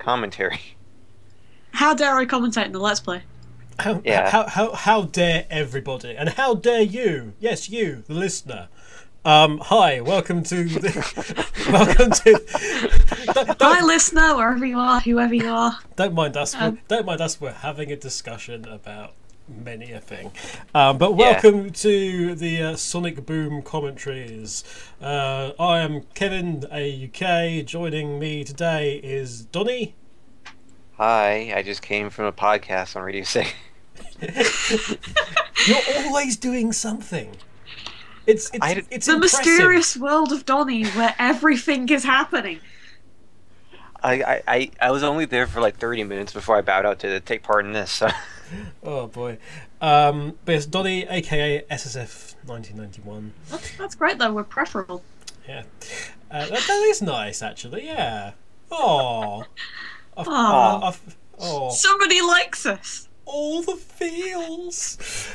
commentary. How dare I commentate in the Let's Play? How dare everybody, and how dare you? Yes, you, the listener. Hi, welcome to Hi, listener, wherever you are, whoever you are. Don't mind us. Don't mind us. We're having a discussion about many a thing. But welcome to the Sonic Boom Commentaries. I am Kevin, UK. Joining me today is Donnie. Hi, I just came from a podcast on Radio Sega. You're always doing something. It's the impressive. Mysterious world of Donnie, where everything is happening. I was only there for like 30 minutes before I bowed out to take part in this. So. Oh boy, but it's Donnie, aka SSF 1991. That's great though. We're preferable. Yeah, that is nice actually. Yeah. Oh. Somebody likes us. All the feels.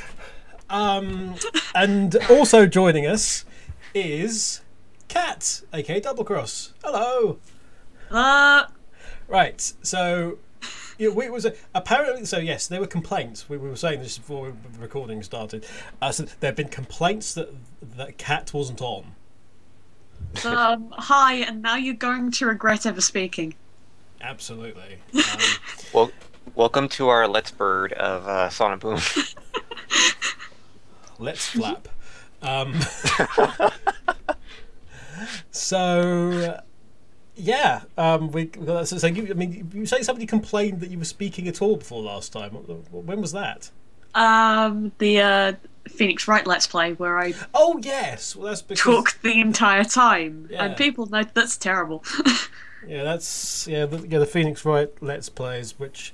And also joining us is Kat, aka DoubleXXCross. Hello. Right. So. Yeah, apparently. So yes, there were complaints. We were saying this before the recording started. So there have been complaints that Kat wasn't on. Hi, and now you're going to regret ever speaking. Absolutely. Well, welcome to our Let's Bird of Sonic Boom. Let's flap. So. Yeah, so you say somebody complained that you were speaking at all before last time. When was that? The Phoenix Wright Let's Play where I well, that's because... talked the entire time, and people know that's terrible. The Phoenix Wright Let's Plays, but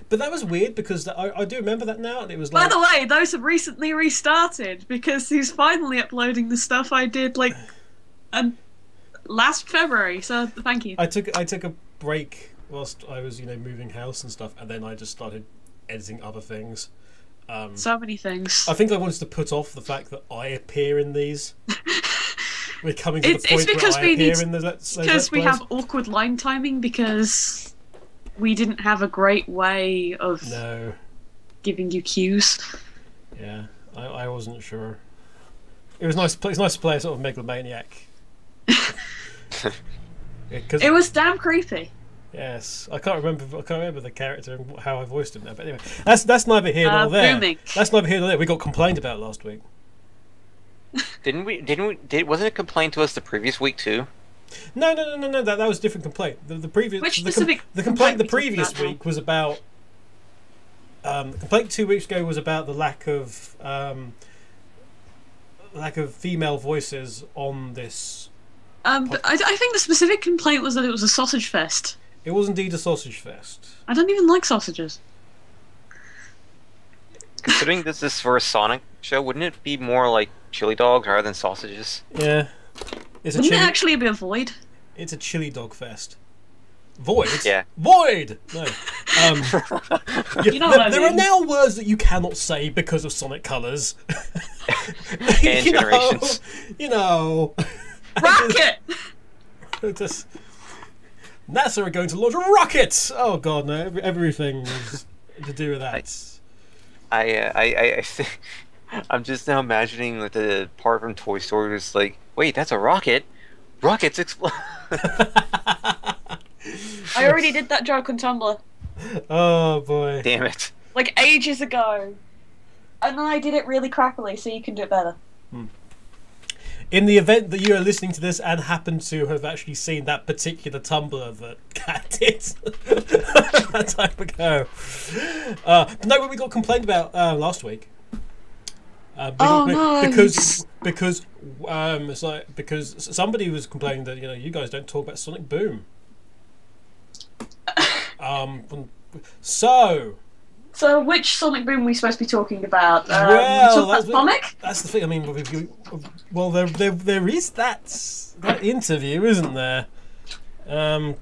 that was weird because I do remember that now, and it was like. By the way, those have recently restarted because he's finally uploading the stuff I did last February, so thank you. I took a break whilst I was moving house and stuff, and then I just started editing other things. So many things. I think I wanted to put off the fact that I appear in these. We're coming to the point where I appear in the Let's Plays. Because we have awkward line timing because we didn't have a great way of giving you cues. Yeah, I wasn't sure. It was nice. It's nice to play a sort of megalomaniac. It was damn creepy. Yes, I can't remember the character and how I voiced him now. But anyway, that's neither here nor there. Booming. That's neither here nor there. We got complained about last week. Wasn't it complained to us the previous week too? No. That was a different complaint. The previous. Which specific the complaint the previous week was about. The complaint 2 weeks ago was about the lack of female voices on this. But I think the specific complaint was that it was a sausage fest. It was indeed a sausage fest. I don't even like sausages. Considering this is for a Sonic show, wouldn't it be more like chili dogs rather than sausages? Yeah. Wouldn't it actually be a void? It's a chili dog fest. Void? Yeah. Void! No. There are now words that you cannot say because of Sonic colours. And generations. Rocket! NASA are going to launch a rocket! Oh god, no, everything is to do with that. I think I'm just now imagining that the part from Toy Story was like, wait, that's a rocket? Rockets explode! I already did that joke on Tumblr. Oh boy. Damn it. Like ages ago. And then I did it really crappily, so you can do it better. In the event that you are listening to this and happen to have actually seen that particular Tumblr that Kat did that time ago. But no, we got complained about last week. Because somebody was complaining that you guys don't talk about Sonic Boom. So which Sonic Boom are we supposed to be talking about? Sonic? That's the thing. I mean, there is that interview, isn't there? There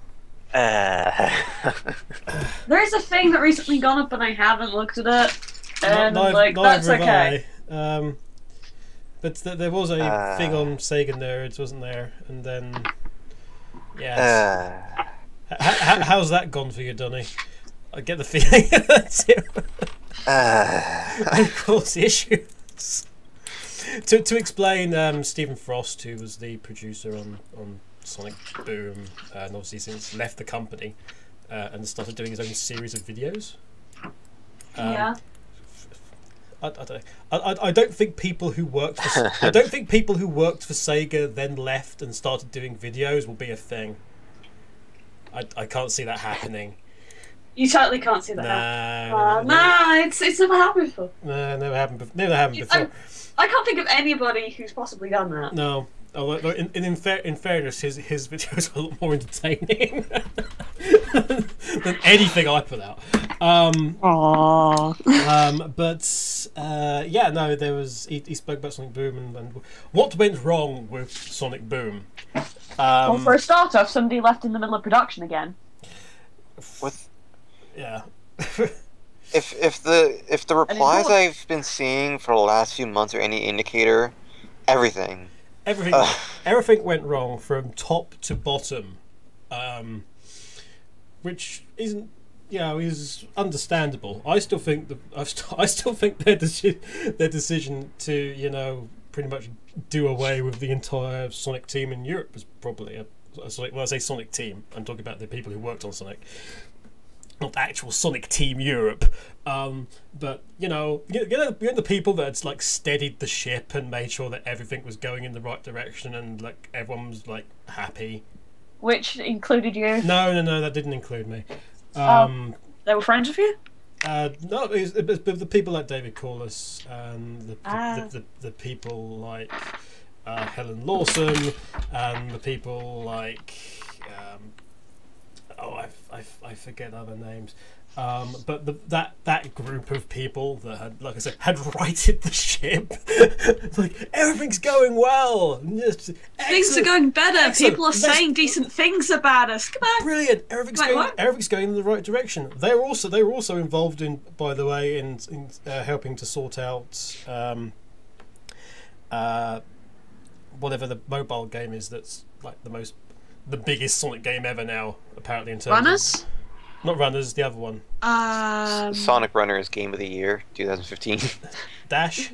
is a thing that recently gone up, and I haven't looked at it. And that's okay. But there was a thing on Sega Nerds, wasn't there? And then, yes. How's that gone for you, Donnie? I get the feeling that's it. Of course, issues. To explain, Stephen Frost, who was the producer on Sonic Boom, and obviously since left the company and started doing his own series of videos. Yeah. I don't think people who worked for Sega then left and started doing videos will be a thing. I can't see that happening. You totally can't see that happening. No, it's never happened before. No, never happened before. I can't think of anybody who's possibly done that. No. Although in fairness, his videos are a lot more entertaining than anything I put out. Yeah, no, there was. He spoke about Sonic Boom and what went wrong with Sonic Boom. Well, for a start off, somebody left in the middle of production again. Yeah. If the replies I've been seeing for the last few months are any indicator, everything went wrong from top to bottom, which isn't, is understandable. I still think their decision to pretty much do away with the entire Sonic team in Europe was probably when I say Sonic team, I'm talking about the people who worked on Sonic. Not the actual Sonic Team Europe, but the people that like steadied the ship and made sure that everything was going in the right direction and like everyone was like happy. Which included you? No, that didn't include me. They were friends with you? No, it was the people like David Corliss and the people like Helen Lawson and the people like. I forget other names, but that group of people that had, like I said, had righted the ship. Like everything's going well. Things are going better. Excellent. People are saying decent things about us. Come on. Brilliant. Everything's going in the right direction. They were also involved in, by the way, in helping to sort out whatever the mobile game is that's like the biggest Sonic game ever now, apparently, in terms Runners? Not Runners, the other one. Sonic Runners Game of the Year, 2015. Dash?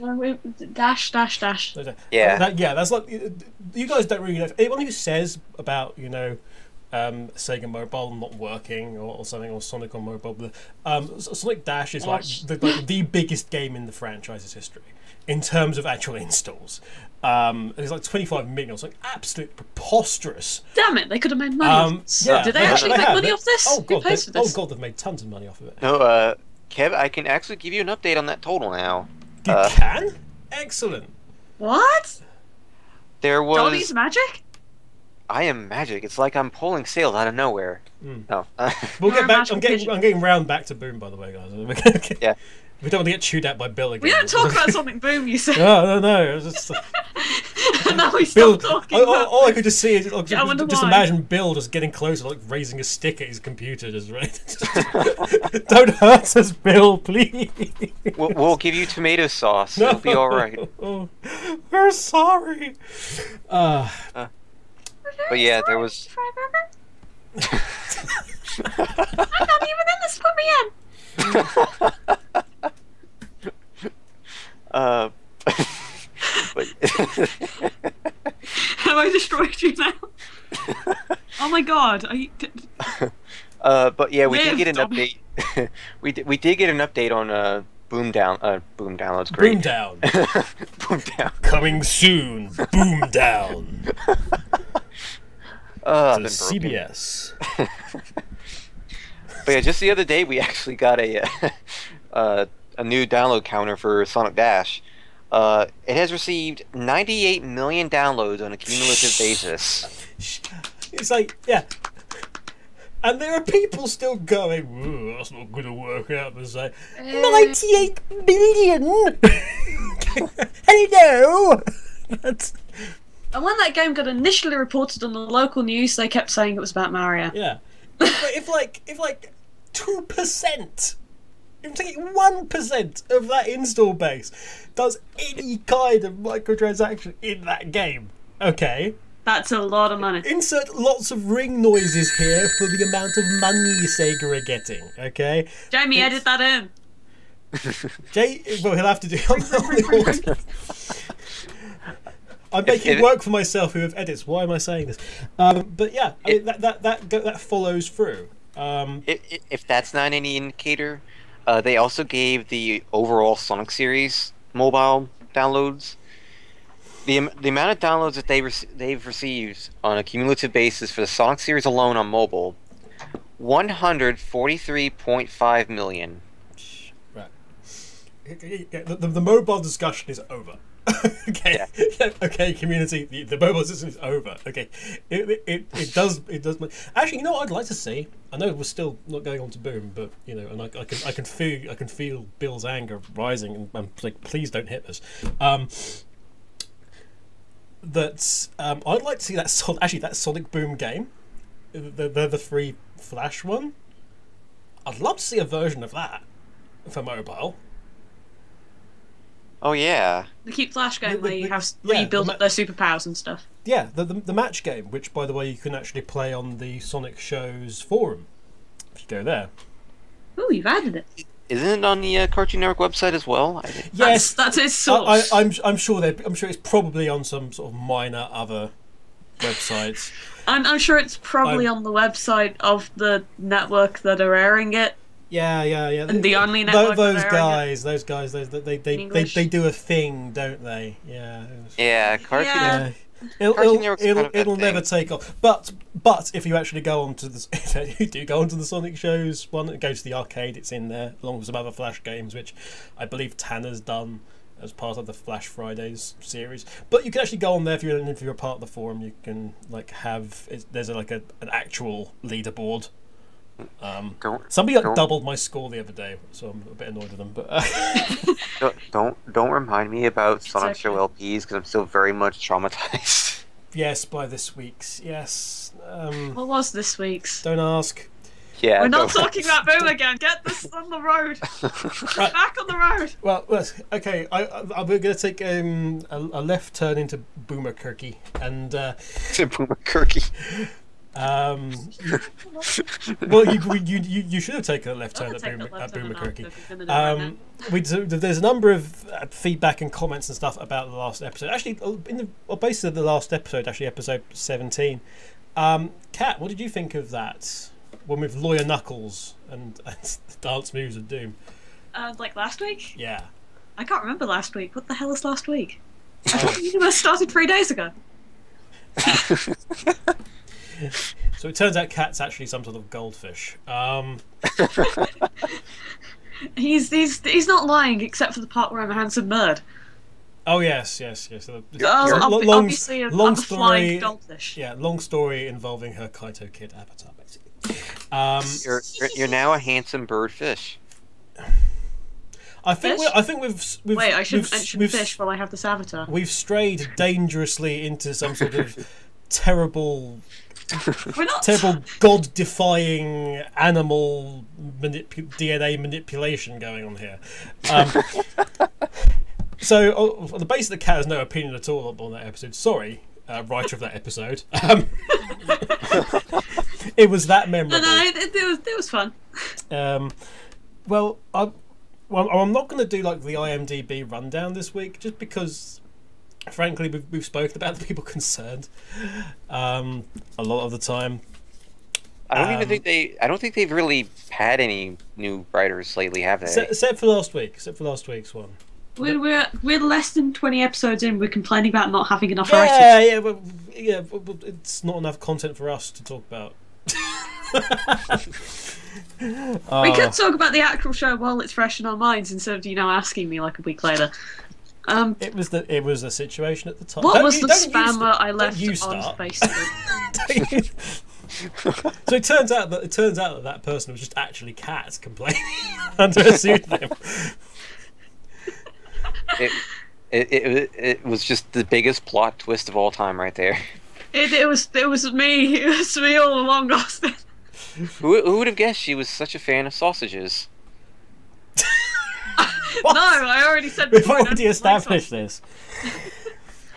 Dash. Yeah. That's like, you guys don't really know. Anyone who says about, Sega Mobile not working or something, or Sonic on mobile, Sonic Dash is like the biggest game in the franchise's history in terms of actual installs. It's like 25 million or something, absolutely preposterous. Damn it, they could have made money off this. Yeah, did they actually make money off this? Oh god, Who pays for this? Oh god, they've made tons of money off of it. No, Kev, I can actually give you an update on that total now. You can? Excellent. What? There was... Donnie's magic? I am magic. It's like I'm pulling sales out of nowhere. No. We'll get back. I'm getting round back to Boom, by the way, guys. Yeah. We don't want to get chewed out by Bill again. We don't talk about Sonic Boom, you said. No. It was just, now we stop talking about all I could just see is just why. imagine Bill just getting closer, like raising a stick at his computer, just right. Don't hurt us, Bill, please. We'll give you tomato sauce. No. It'll be all right. We're sorry. But yeah, there was. I'm not even in this. Put me in. But Have I destroyed you now? Oh my god! but yeah, we did get an update. we did get an update on Boom Download's great. Boom Down. Boom Down. Coming soon. Boom Down. To CBS. But yeah, just the other day we actually got a new download counter for Sonic Dash. It has received 98 million downloads on a cumulative basis. It's like, yeah. And there are people still going, "Ooh, that's not going to work out." It's like, 98 million! Hello! And when that game got initially reported on the local news, they kept saying it was about Mario. Yeah. If 2%, if taking 1% of that install base does any kind of microtransaction in that game, okay, That's a lot of money. Insert lots of ring noises here for the amount of money Sega are getting, okay? Jamie, edit that in. Well, he'll have to do I'm making work for myself who have edits. Why am I saying this? But yeah, I mean, that follows through. If that's not any indicator, they also gave the overall Sonic series mobile downloads. The amount of downloads that they've received on a cumulative basis for the Sonic series alone on mobile, 143.5 million. Right. The mobile discussion is over. Okay. Yeah. Okay, community. The mobile system is over. Okay. It does. Actually, you know what I'd like to see. I know we're still not going on to Boom, but you know, and I can feel Bill's anger rising, and I'm like, please don't hit us. I'd like to see that Sonic Boom game, the free Flash one. I'd love to see a version of that for mobile. Oh yeah, the Keep Flash game where you build up their superpowers and stuff. Yeah, the match game, which by the way you can actually play on the Sonic Show's forum if you go there. Oh, you've added it. Isn't it on the Cartoon Network website as well? Yes, that's its source. I'm sure it's probably on some sort of minor other websites. I'm sure it's probably on the website of the network that are airing it. Yeah. And the only network those guys, they do a thing, don't they? Yeah. Yeah, Cartoon. Yeah. It'll never take off. But if you actually go onto if you do go onto the Sonic Shows one and go to the arcade, it's in there along with some other Flash games, which I believe Tanner's done as part of the Flash Fridays series. But you can actually go on there if you're a part of the forum. You can there's an actual leaderboard. Somebody doubled my score the other day, so I'm a bit annoyed with them. But don't remind me about Sonic Show LPs because I'm still very much traumatized. Yes, by this week's. Yes. What was this week's? Don't ask. Yeah. We're not talking about Boom again. Get this on the road. Right. Back on the road. Well, okay. We're going to take a left turn into Boomerkirky and. To Boomerkirky. Well, you should have taken a left turn at Boomerkirky. There's a number of feedback and comments and stuff about the last episode. Actually, basically the last episode, episode 17. Kat, what did you think of that? One with Lawyer Knuckles and the Dance Moves of Doom. Like last week? Yeah. I can't remember last week. What the hell is last week? I thought the universe started 3 days ago. So it turns out Cat's actually some sort of goldfish. He's not lying except for the part where I'm a handsome bird. Oh yes. Obviously, I'm a flying goldfish. Yeah, long story involving her Kaito Kid avatar, basically. You're now a handsome bird fish. I think we've wait. I shouldn't mention fish while I have this avatar. We've strayed dangerously into some sort of terrible god-defying animal DNA manipulation going on here. So, on the basis that Cat has no opinion at all on that episode, sorry, writer of that episode. It was that memorable. No, it was fun. Well, I'm not going to do like the IMDb rundown this week, just because. Frankly, we've spoken about the people concerned a lot of the time. I don't think they've really had any new writers lately, have they? Except for last week's one. We're less than 20 episodes in. We're complaining about not having enough writers. But it's not enough content for us to talk about. We could talk about the actual show while it's fresh in our minds instead of asking me like a week later. It was a situation at the time. What was the spammer I left on Facebook? So it turns out that person was just actually Cat complaining under a pseudonym. It was just the biggest plot twist of all time, right there. It was me. It was me all along, Austin. Who would have guessed she was such a fan of sausages? No, I already said before. We've already established this.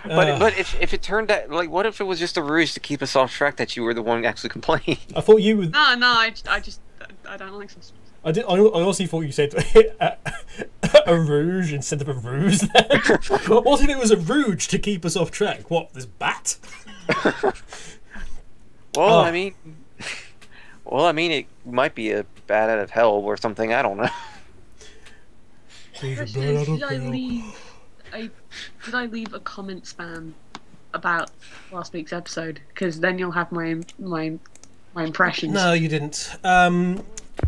But if it turned out like, what if it was just a ruse to keep us off track that you were the one actually complaining? I thought you would. No, I don't like suspense. I honestly thought you said a rouge instead of a ruse. What if it was a rouge to keep us off track? What, this bat? Well, I mean, it might be a bat out of hell or something. I don't know. Did I leave a comment spam about last week's episode? Because then you'll have my impressions. No, you didn't.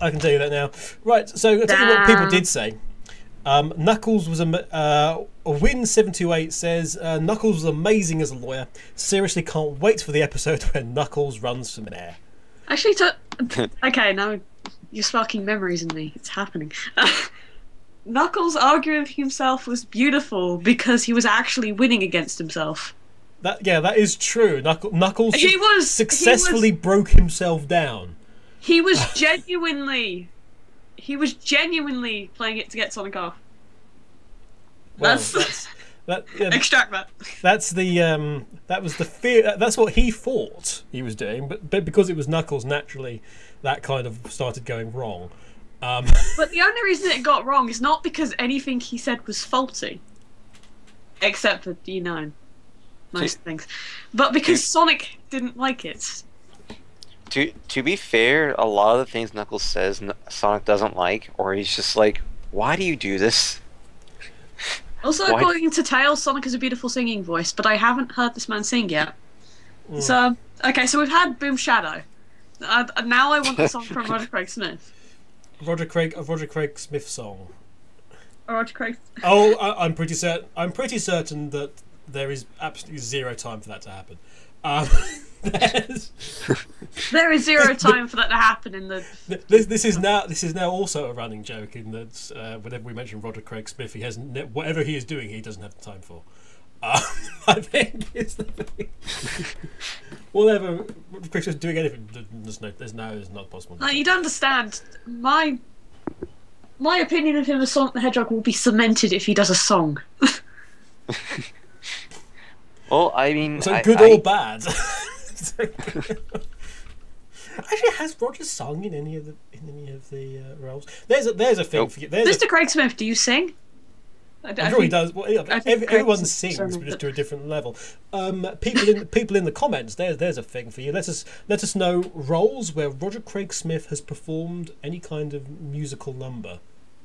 I can tell you that now. Right, so I'll tell you what people did say. Knuckles was a Win728 says Knuckles was amazing as a lawyer. Seriously, can't wait for the episode where Knuckles runs for mayor. Actually, okay, now you're sparking memories in me. It's happening. Knuckles arguing with himself was beautiful because he was actually winning against himself. That is true. Knuckles successfully broke himself down. He was genuinely playing it to get Sonic off. Well, extract that. That was the fear. That's what he thought he was doing, but because it was Knuckles, naturally, that kind of started going wrong. But the only reason it got wrong is not because anything he said was faulty, except for most things, but because Sonic didn't like it. To be fair, a lot of the things Knuckles says Sonic doesn't like, or he's just like, why do you do this? Also, according to Tails, Sonic has a beautiful singing voice, but I haven't heard this man sing yet. So, okay, so we've had Boom Shadow. Now I want the song from Roger Craig Smith. Roger Craig Smith song. Roger Craig. Oh, I'm pretty certain that there is absolutely zero time for that to happen. There is zero time for that to happen in the. This is now also a running joke in that whenever we mention Roger Craig Smith, he has whatever he is doing, he doesn't have the time for. I think it's the thing. Whatever Roger Craig Smith doing anything, there's not possible. You don't understand. My opinion of him as Sonic the Hedgehog will be cemented if he does a song. Well, I mean, so good or bad. Actually, has Roger sung in any of the roles? There's a thing for you. Mr. Craig Smith, do you sing? I'm sure he does. Well, everyone sings, but just to a different level. People in the comments, there's a thing for you. Let us know roles where Roger Craig Smith has performed any kind of musical number.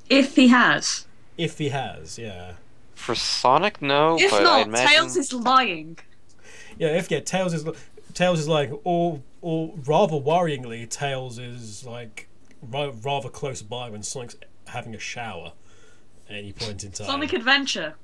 If he has. If he has, yeah. For Sonic, no. If but not, I imagine... Tails is lying. Yeah, Tails is lying, or rather worryingly, Tails is like rather close by when Sonic's having a shower at any point in time. Sonic Adventure.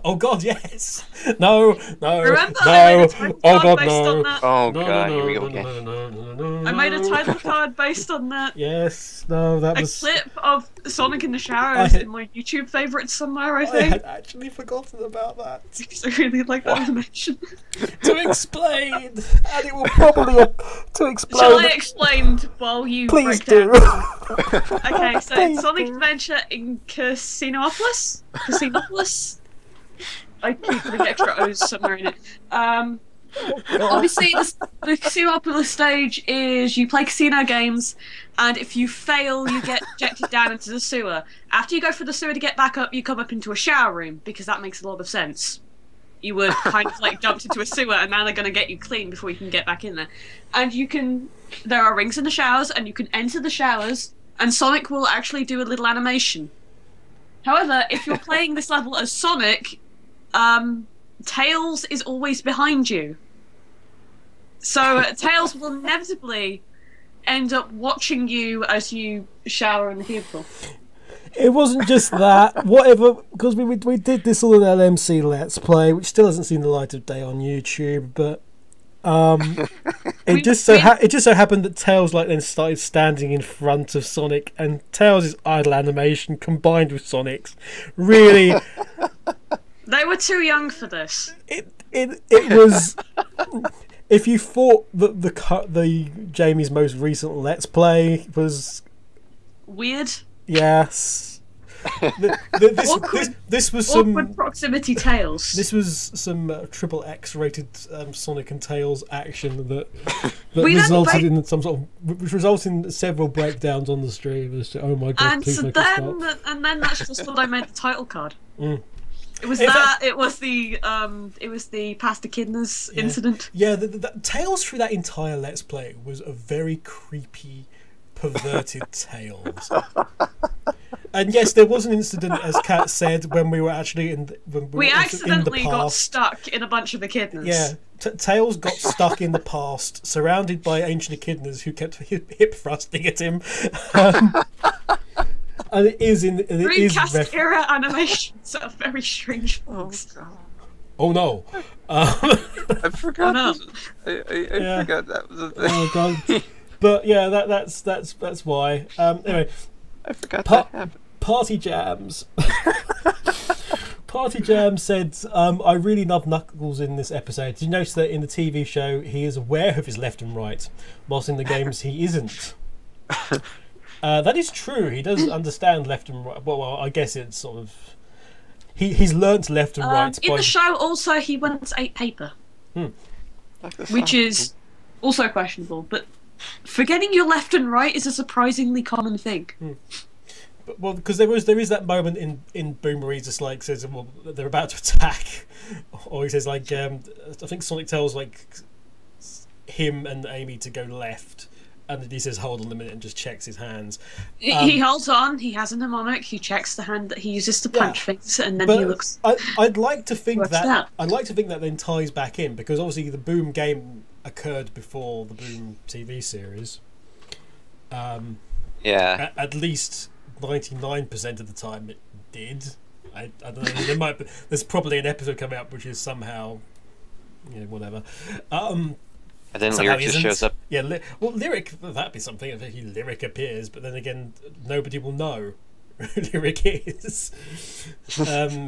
Oh God, yes. No. Remember, no. Oh God, no. Oh God, here we go again. No. I made a title card based on that. Yes, no, that was a clip of Sonic in the shower in my YouTube favourites somewhere. I think. I had actually forgotten about that. Because I really like that animation. To explain, and it will probably to explain. Shall I explain while you? Please do. Okay, so Sonic Adventure in Casinopolis. I keep putting extra O's somewhere in it. Obviously, the Casinopolis stage is you play casino games, and if you fail, you get ejected down into the sewer. After you go through the sewer to get back up, you come up into a shower room, because that makes a lot of sense. You were kind of like jumped into a sewer, and now they're going to get you clean before you can get back in there. And there are rings in the showers, and you can enter the showers, and Sonic will actually do a little animation. However, if you're playing this level as Sonic, Tails is always behind you. So Tails will inevitably end up watching you as you shower in the cubicle. It wasn't just that. Whatever, because we did this little LMC Let's Play, which still hasn't seen the light of day on YouTube, but it just so happened that Tails then started standing in front of Sonic, and Tails' idle animation combined with Sonic's really. They were too young for this. It was. If you thought that the Jamie's most recent Let's Play was weird, yes, This was awkward some proximity Tails. This was some triple X rated Sonic and Tails action that which resulted in several breakdowns on the stream. It was, oh my god! And please so make it stop. then that's just what I made the title card. Mm. It was it was the Pastor Kidness incident. Yeah, the Tails through that entire Let's Play was a very creepy, perverted Tails. And yes, there was an incident, as Kat said, when we were actually we accidentally got stuck in a bunch of echidnas. Yeah, Tails got stuck in the past, surrounded by ancient echidnas who kept hip thrusting at him. And it is Dreamcast era animations are very strange things. Oh no! I forgot. Oh, no. I forgot that was a thing. Oh god! But yeah, that's why. Anyway, I forgot that happened. Party Jams. Party Jam said, "I really love Knuckles in this episode. Did you notice that in the TV show he is aware of his left and right, whilst in the games he isn't?" That is true. He does understand left and right. Well, I guess it's sort of he's learnt left and right. In the show, also he went to 8 paper, which is also questionable. But forgetting your left and right is a surprisingly common thing. Well, because there is that moment in Boom where he just like says, "Well, they're about to attack," or he says like, I think Sonic tells like him and Amy to go left. And he says, "Hold on a minute," and just checks his hands. He holds on. He has a mnemonic. He checks the hand that he uses to punch things, and then he looks. I'd like to think that then ties back in, because obviously the Boom game occurred before the Boom TV series. At least 99% of the time it did. I don't know. There's probably an episode coming up which is somehow, whatever. And then Lyric just shows up. Yeah, Lyric, that'd be something if Lyric appears, but then again, nobody will know who Lyric is.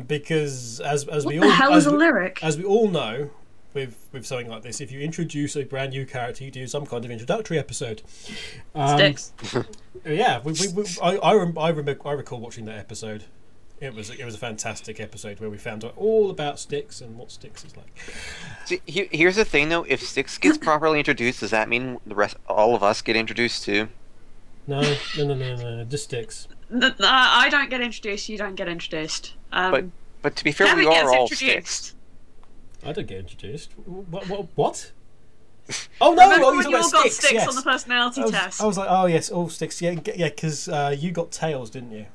Because as we all know, with something like this, if you introduce a brand new character, you do some kind of introductory episode. Sticks. Yeah, I recall watching that episode. It was a fantastic episode where we found out all about Styx and what Styx is like. See, here's the thing though: if Styx gets properly introduced, does that mean all of us get introduced too? No, just Styx. I don't get introduced. You don't get introduced. But to be fair, Kevin we are gets all introduced. Styx. I don't get introduced. What? Oh no! Remember you when talking you all about got Styx? Styx Yes. on the personality test? I was like, oh yes, all Styx. Yeah, because you got Tails, didn't you?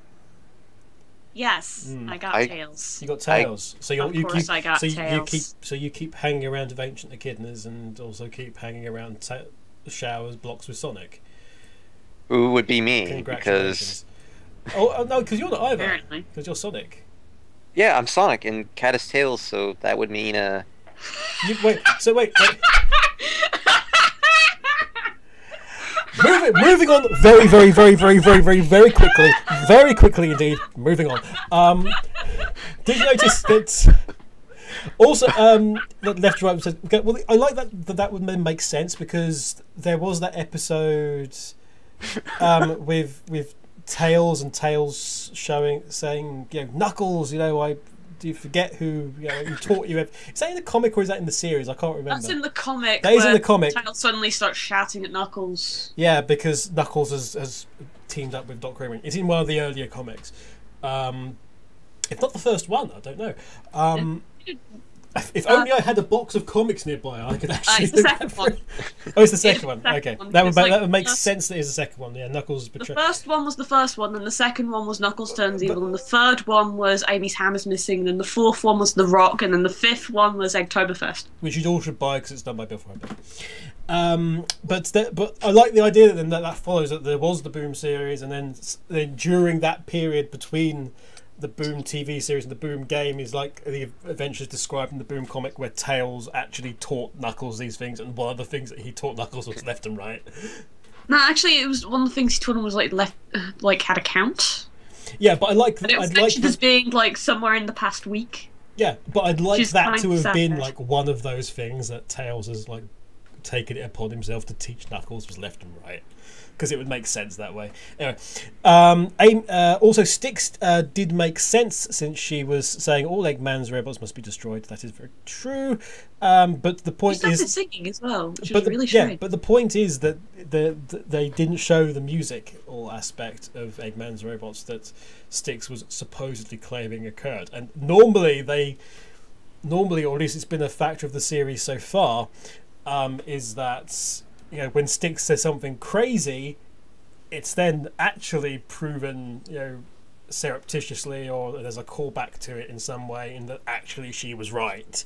Yes, I got Tails. You got Tails. So you keep hanging around with ancient echidnas and also keep hanging around showers blocks with Sonic. Who would be me? Congratulations. Oh no, because you're not either. Apparently. Because you're Sonic. Yeah, I'm Sonic and Cat is Tails, so that would mean Wait. Moving on very quickly. Very quickly indeed. Moving on. Did you notice that also that left to right said, okay, well, I like that would then make sense, because there was that episode with Tails and Tails saying, Knuckles, do you forget who who taught you? Is that in the comic or is that in the series? I can't remember. That's in the comic. That is in the comic. Tails suddenly starts shouting at Knuckles. Yeah, because Knuckles has teamed up with Doc Rayman. It's in one of the earlier comics. If not the first one, I don't know. If only I had a box of comics nearby, I could actually. It's the second one. Oh, it's the second one. Okay, that would make sense. That is the second one. Yeah, Knuckles. The first one was the first one, and the second one was Knuckles turns evil, and the third one was Amy's hammer's missing, and then the fourth one was The Rock, and then the fifth one was Eggtoberfest. Which you all should buy because it's done by Bill Freiberger. But I like the idea that follows that there was the Boom series, and then during that period between the Boom TV series and the Boom game is like the adventures described in the Boom comic, where Tails actually taught Knuckles these things, and one of the things that he taught Knuckles was left and right. No, actually, it was one of the things he taught him was like left, like had a count. Yeah, but I like. And it was mentioned as being like somewhere in the past week. Yeah, but I'd like that to have been like one of those things that Tails has like taken it upon himself to teach Knuckles was left and right, because it would make sense that way. Anyway, also Styx did make sense, since she was saying all Eggman's robots must be destroyed. That is very true. But the point She is, started singing as well, which was really yeah, strange. but the point is that they didn't show the music or aspect of Eggman's robots that Styx was supposedly claiming occurred. And normally, or at least it's been a factor of the series so far, is that, you know, when Styx says something crazy, it's then actually proven, you know, surreptitiously, or there's a callback to it in some way, in that actually she was right.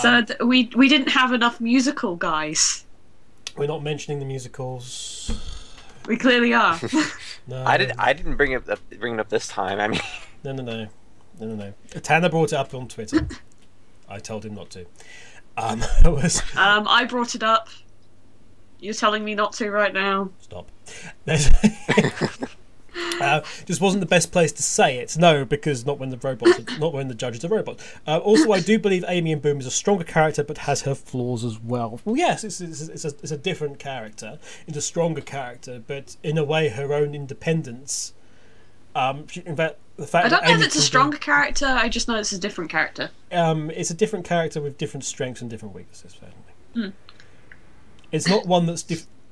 So we didn't have enough musical guys. We're not mentioning the musicals. We clearly are. No, I didn't bring it up this time. I mean, no. Tanner brought it up on Twitter. I told him not to. It was... I brought it up. You're telling me not to right now. Stop. Just wasn't the best place to say it. No, because not when the judges are robots. Also, I do believe Amy and Boom is a stronger character, but has her flaws as well. Well, yes, it's a different character. It's a stronger character, but in a way, her own independence. In fact, the fact I don't that know Amy if it's a stronger character. I just know it's a different character. It's a different character with different strengths and different weaknesses. Mm. It's not one that's.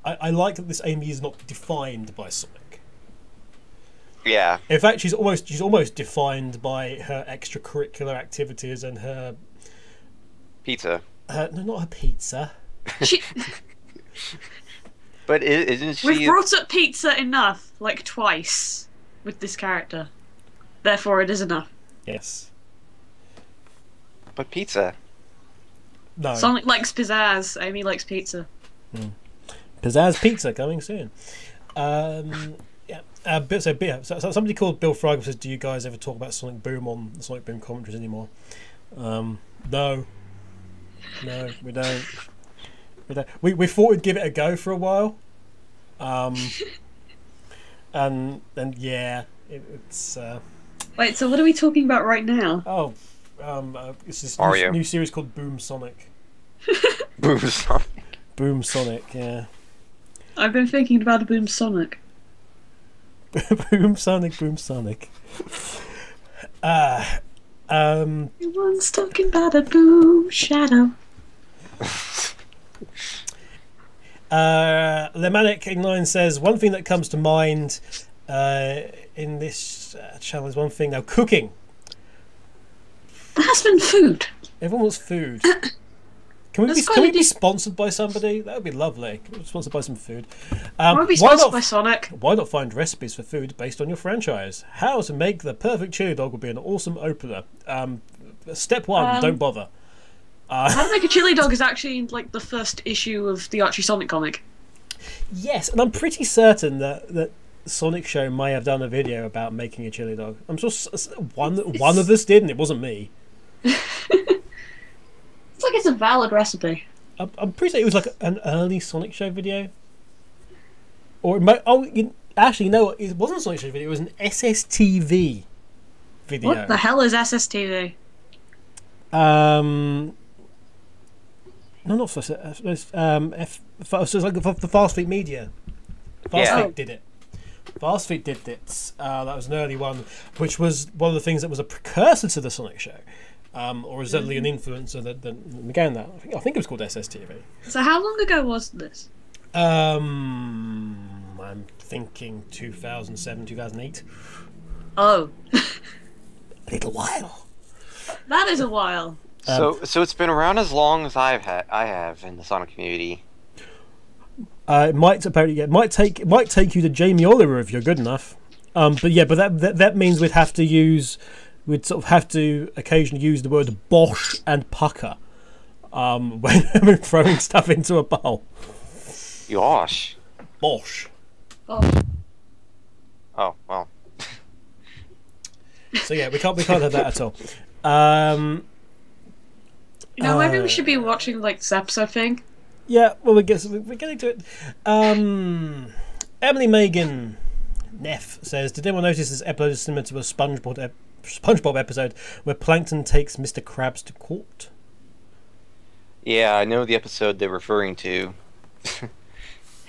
I like that this Amy is not defined by Sonic. yeah. In fact, she's almost defined by her extracurricular activities and her Pizza. no, not her pizza. But isn't she? We've brought up pizza enough, like twice, with this character. Therefore, it is enough. Yes. But pizza. No. Sonic likes pizzazz. Amy likes pizza. Pizzazz Pizza coming soon. Yeah. So somebody called Bill Freiberger says, "Do you guys ever talk about Sonic Boom on the Sonic Boom commentaries anymore?" No, we don't. We thought we'd give it a go for a while, and yeah, it's. Wait, so what are we talking about right now? It's this Mario. new series called Boom Sonic. Boom Sonic. Boom Sonic, yeah. I've been thinking about a Boom Sonic. Boom Sonic, Boom Sonic. Everyone's talking about a Boom Shadow. Lemanic89 says, one thing that comes to mind in this channel is one thing now, cooking. There has been food. Everyone wants food. Can we be sponsored by somebody? That would be lovely. Can we be sponsored by some food? Why be sponsored by Sonic? Why not find recipes for food based on your franchise? How to make the perfect chili dog would be an awesome opener. Step one, don't bother. How to make a chili dog is actually like the first issue of the Archie Sonic comic. Yes, and I'm pretty certain that Sonic Show may have done a video about making a chili dog. I'm sure one of us did, and it wasn't me. It's like it's a valid recipe. I'm pretty sure it was like an early Sonic Show video. Or it might, actually, no, it wasn't a Sonic Show video. It was an SSTV video. What the hell is SSTV? No, not for so it's like the Fast Feet Media. Fast Feet did it. Fast Feet did it. That was an early one, which was one of the things that was a precursor to the Sonic Show. Or certainly an influencer that began that. I think it was called SSTV. So how long ago was this? I'm thinking 2007, 2008. Oh. A little while. That is a while. So it's been around as long as I have in the Sonic community. It might take you to Jamie Oliver if you're good enough. But that means we'd sort of have to occasionally use the word bosh and pucker when we're throwing stuff into a bowl. Yosh. Bosh. Oh. Oh well. So yeah, we can't have that at all. Maybe we should be watching like this episode thing. Yeah, well, we're getting to it. Emily Megan Neff says, did anyone notice this episode is similar to a SpongeBob episode where Plankton takes Mr. Krabs to court? Yeah, I know the episode they're referring to.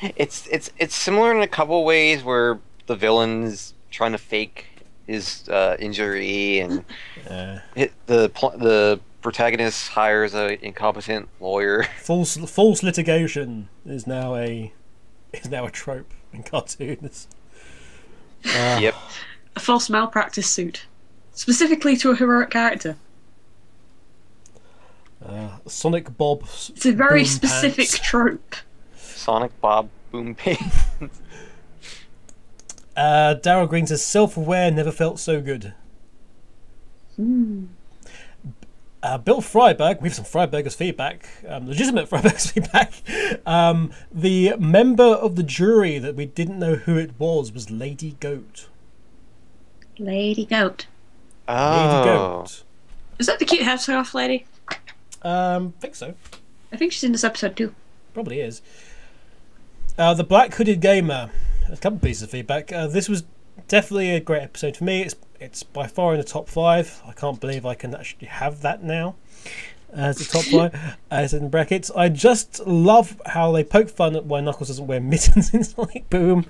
It's similar in a couple ways where the villain's trying to fake his injury, and the protagonist hires a incompetent lawyer. False litigation is now a trope in cartoons. Yep. A false malpractice suit, specifically to a heroic character. Sonic Bob. It's a very Boom specific Pants. trope. Sonic Bob Boom Pants. Daryl Green says, self-aware never felt so good. Bill Freiberg, we have some Freiberger's feedback, legitimate Freiberger's feedback. The member of the jury that we didn't know who it was Lady Goat. Lady Goat. Lady Goat. Is that the cute half-scarf lady? Think so. I think she's in this episode too. Probably is. The Black Hooded Gamer. A couple pieces of feedback. This was definitely a great episode for me. It's by far in the top 5. I can't believe I can actually have that now as the top 5. As in brackets. I just love how they poke fun at why Knuckles doesn't wear mittens in Sonic Boom.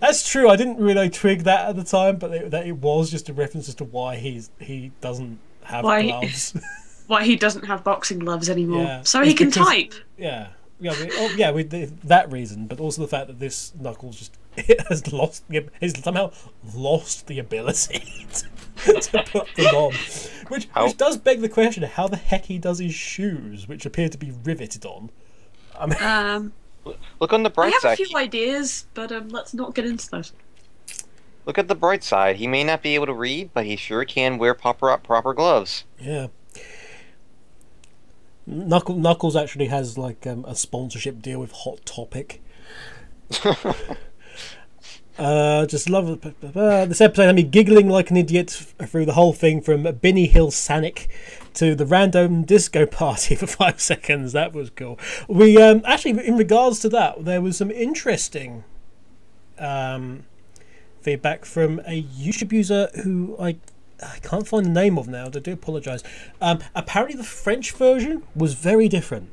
That's true. I didn't really twig that at the time, but that it was just a reference as to why he doesn't have gloves. Why he doesn't have boxing gloves anymore. Yeah. So he can type. Yeah. With that reason, but also the fact that this Knuckles just has somehow lost the ability to put them on, which does beg the question: how the heck he does his shoes, which appear to be riveted on. I mean, look on the bright side. I have a few ideas, but let's not get into those. Look at the bright side. He may not be able to read, but he sure can wear proper gloves. Yeah. Knuckles actually has like a sponsorship deal with Hot Topic. Just love this episode. Had me giggling like an idiot through the whole thing, from Binny Hill Sanic to the random disco party for 5 seconds. That was cool. We actually, in regards to that, there was some interesting feedback from a YouTube user who I can't find the name of now. I do apologise. Apparently the French version was very different.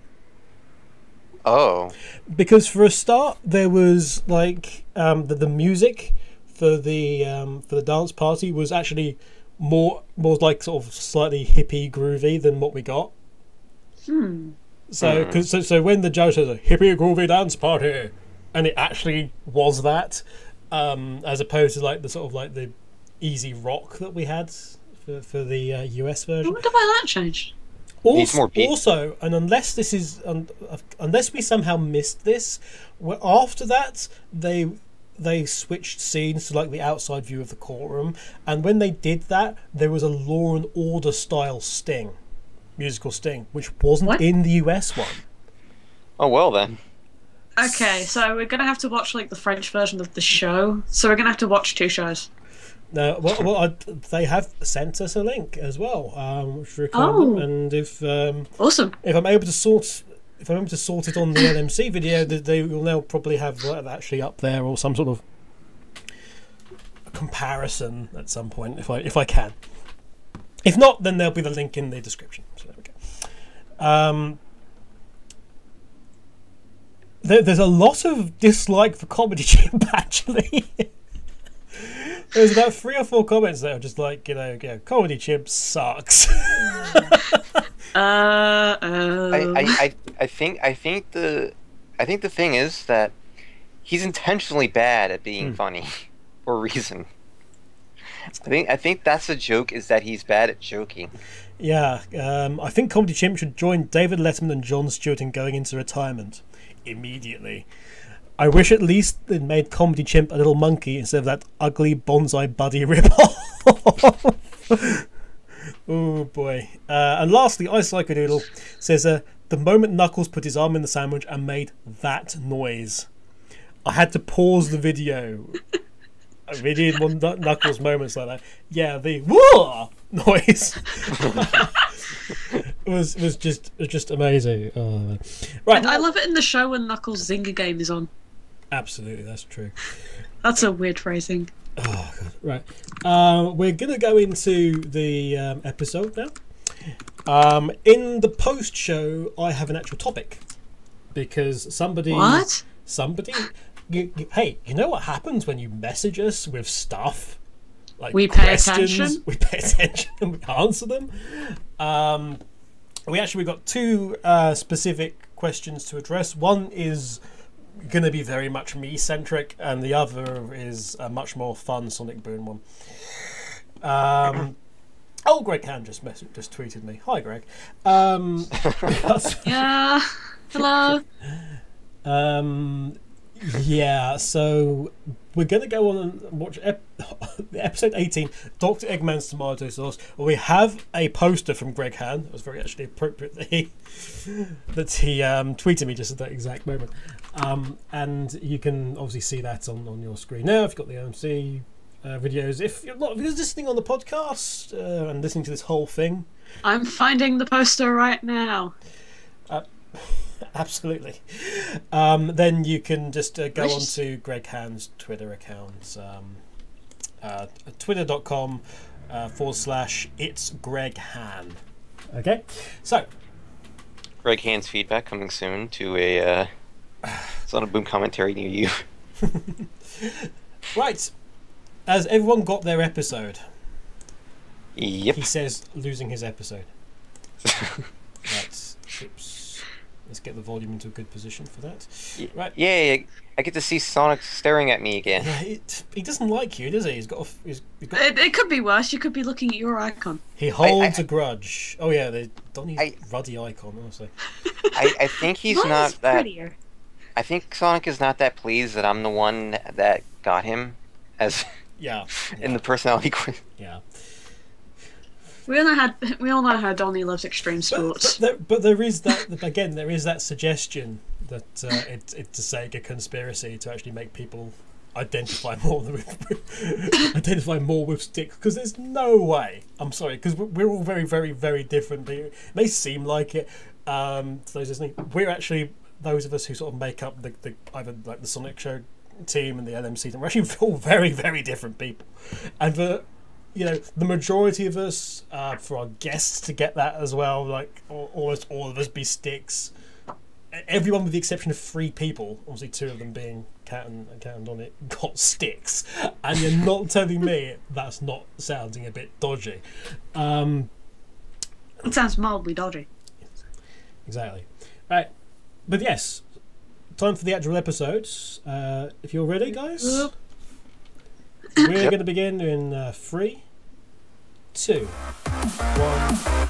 Oh. Because for a start, there was like the music for the dance party was actually more like sort of slightly hippie groovy than what we got. So when the judge says a hippie groovy dance party, and it actually was that, as opposed to like the sort of like the easy rock that we had for the US version. I wonder why that changed. Also, and unless this is unless we somehow missed this, after that they switched scenes to like the outside view of the courtroom, and when they did that, there was a Law and Order style musical sting, which wasn't in the US one. Oh well then. Okay, so we're gonna have to watch like the French version of the show. So we're gonna have to watch 2 shows. No, they have sent us a link as well, and if awesome, if I'm able to sort it on the LMC video, they will now probably have that actually up there, or some sort of comparison at some point if I can. If not, then there'll be the link in the description. So there we go. There's a lot of dislike for Comedy Chimp actually. There's about 3 or 4 comments that are just like, Comedy Chimp sucks. I think the thing is that he's intentionally bad at being funny for a reason. I think that's the joke, is that he's bad at joking. Yeah, I think Comedy Chimp should join David Letterman and Jon Stewart in going into retirement immediately. I wish at least it made Comedy Chimp a little monkey instead of that ugly Bonsai Buddy ripoff. Oh boy. And lastly, iCycledoodle says, the moment Knuckles put his arm in the sandwich and made that noise, I had to pause the video. I really didn't want Knuckles moments like that. Yeah, the whoa noise. It was just amazing. Oh, right. And I love it in the show when Knuckles' Zynga game is on. Absolutely, that's true. That's a weird phrasing. Oh god. Right. We're gonna go into the episode now. In the post show, I have an actual topic because somebody. What? Hey, you know what happens when you message us with stuff? Like we pay questions, attention. we pay attention and we answer them. We've got two specific questions to address. One is going to be very much me-centric, and the other is a much more fun Sonic Boom one. Greg Can just tweeted me. Hi, Greg. Yeah. Hello. Yeah, so we're going to go on and watch episode 18, Dr. Eggman's Tomato Sauce. We have a poster from Greg Han. It was very actually appropriate that he tweeted me just at that exact moment. And you can obviously see that on your screen now if you've got the OMC videos. If you're listening on the podcast and listening to this whole thing. I'm finding the poster right now. Absolutely. Then you can just go on to Greg Han's Twitter account, twitter.com/it's Greg Han. Okay, so Greg Hand's feedback coming soon to a Sonic Boom commentary near you. Right, has everyone got their episode? Yep. He says losing his episode. Right. Oops. Let's get the volume into a good position for that. Right. Yay! I get to see Sonic staring at me again. Yeah, he doesn't like you, does he? He's got. It could be worse. You could be looking at your icon. He holds a grudge. Oh yeah, Donnie's ruddy icon. Honestly. I think he's not that. Prettier. I think Sonic is not that pleased that I'm the one that got him, as in the personality quiz. Yeah. We all know how Donnie loves extreme sports. But there is that again. There is that suggestion that it's a Sega conspiracy to actually make people identify more with sticks. Because there's no way. I'm sorry. Because we're all very, very, very different. It may seem like it to those listening. We're actually those of us who sort of make up the either like the Sonic Show team and the LMC team. We're actually all very, very different people, and the majority of us, for our guests to get that as well, like almost all of us be sticks. Everyone with the exception of 3 people, obviously 2 of them being Cat and Donnie, got sticks. And you're not telling me that's not sounding a bit dodgy. It sounds mildly dodgy. Exactly. Right. But yes, time for the actual episodes. If you're ready, guys. We're going to begin in 3, 2, 1.